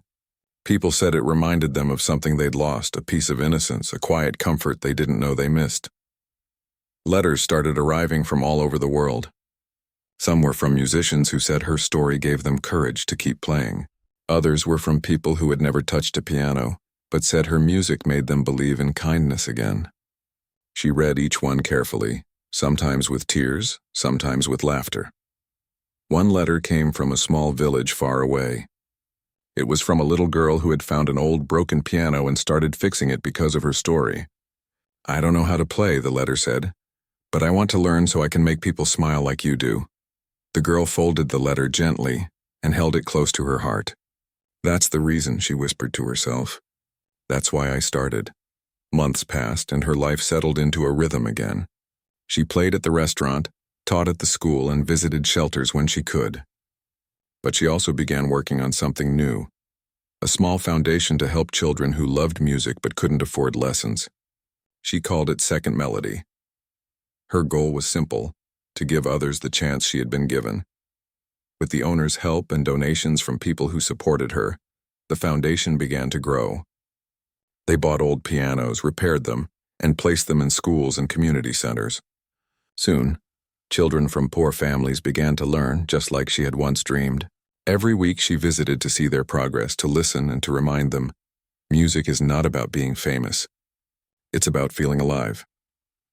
People said it reminded them of something they'd lost, a piece of innocence, a quiet comfort they didn't know they missed. Letters started arriving from all over the world. Some were from musicians who said her story gave them courage to keep playing. Others were from people who had never touched a piano, but said her music made them believe in kindness again. She read each one carefully, sometimes with tears, sometimes with laughter. One letter came from a small village far away. It was from a little girl who had found an old broken piano and started fixing it because of her story. "I don't know how to play," the letter said, "but I want to learn so I can make people smile like you do." The girl folded the letter gently and held it close to her heart. "That's the reason," she whispered to herself. "That's why I started." Months passed and her life settled into a rhythm again. She played at the restaurant, taught at the school, and visited shelters when she could. But she also began working on something new, a small foundation to help children who loved music but couldn't afford lessons. She called it Second Melody. Her goal was simple, to give others the chance she had been given. With the owner's help and donations from people who supported her, the foundation began to grow. They bought old pianos, repaired them, and placed them in schools and community centers. Soon, children from poor families began to learn, just like she had once dreamed. Every week she visited to see their progress, to listen and to remind them, music is not about being famous. It's about feeling alive.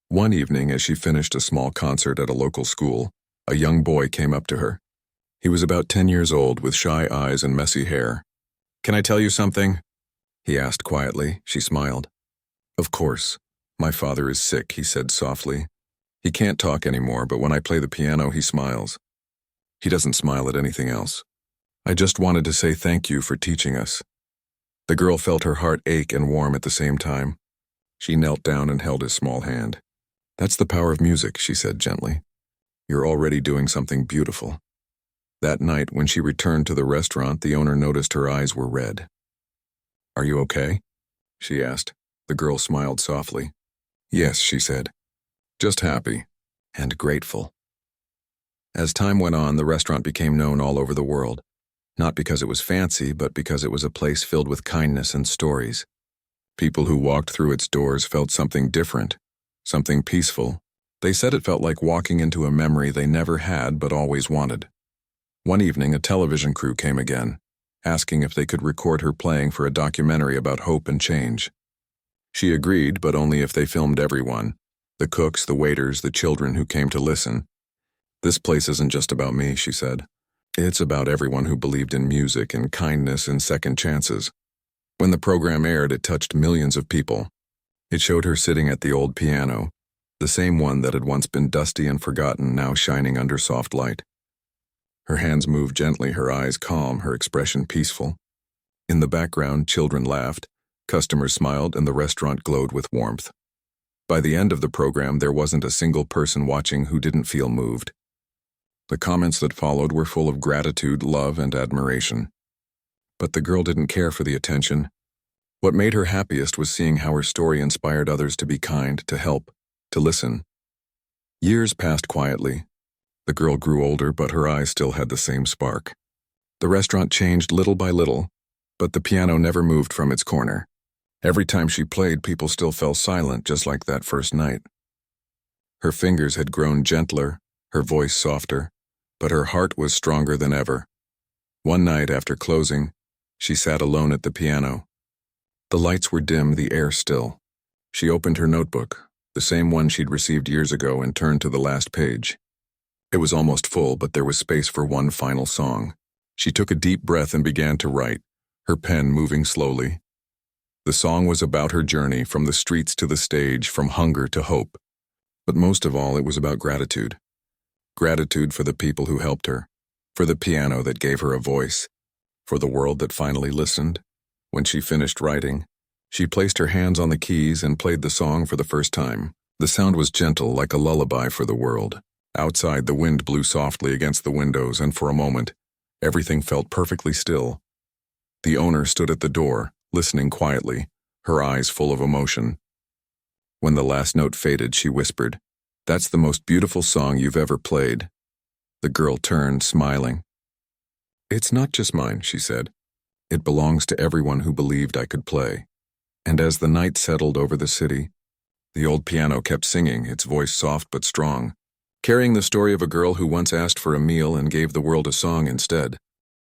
One evening, as she finished a small concert at a local school, a young boy came up to her. He was about 10 years old, with shy eyes and messy hair. "Can I tell you something?" he asked quietly. She smiled. "Of course. My father is sick," he said softly. "He can't talk anymore, but when I play the piano, he smiles. He doesn't smile at anything else. I just wanted to say thank you for teaching us." The girl felt her heart ache and warm at the same time. She knelt down and held his small hand. "That's the power of music," she said gently. "You're already doing something beautiful." That night, when she returned to the restaurant, the owner noticed her eyes were red. "Are you okay?" she asked. The girl smiled softly. "Yes," she said. "Just happy and grateful." As time went on, the restaurant became known all over the world, not because it was fancy, but because it was a place filled with kindness and stories. People who walked through its doors felt something different, something peaceful. They said it felt like walking into a memory they never had but always wanted. One evening, a television crew came again, asking if they could record her playing for a documentary about hope and change. She agreed, but only if they filmed everyone, the cooks, the waiters, the children who came to listen. "This place isn't just about me," she said. "It's about everyone who believed in music and kindness and second chances." When the program aired, it touched millions of people. It showed her sitting at the old piano, the same one that had once been dusty and forgotten, now shining under soft light. Her hands moved gently, her eyes calm, her expression peaceful. In the background, children laughed, customers smiled, and the restaurant glowed with warmth. By the end of the program, there wasn't a single person watching who didn't feel moved. The comments that followed were full of gratitude, love, and admiration. But the girl didn't care for the attention. What made her happiest was seeing how her story inspired others to be kind, to help, to listen. Years passed quietly. The girl grew older, but her eyes still had the same spark. The restaurant changed little by little, but the piano never moved from its corner. Every time she played, people still fell silent, just like that first night. Her fingers had grown gentler, her voice softer, but her heart was stronger than ever. One night after closing, she sat alone at the piano. The lights were dim, the air still. She opened her notebook, the same one she'd received years ago, and turned to the last page. It was almost full, but there was space for one final song. She took a deep breath and began to write, her pen moving slowly. The song was about her journey, from the streets to the stage, from hunger to hope. But most of all, it was about gratitude. Gratitude for the people who helped her, for the piano that gave her a voice, for the world that finally listened. When she finished writing, she placed her hands on the keys and played the song for the first time. The sound was gentle, like a lullaby for the world. Outside, the wind blew softly against the windows, and for a moment, everything felt perfectly still. The owner stood at the door, listening quietly, her eyes full of emotion. When the last note faded, she whispered, "That's the most beautiful song you've ever played." The girl turned, smiling. "It's not just mine," she said. "It belongs to everyone who believed I could play." And as the night settled over the city, the old piano kept singing, its voice soft but strong. carrying the story of a girl who once asked for a meal and gave the world a song instead.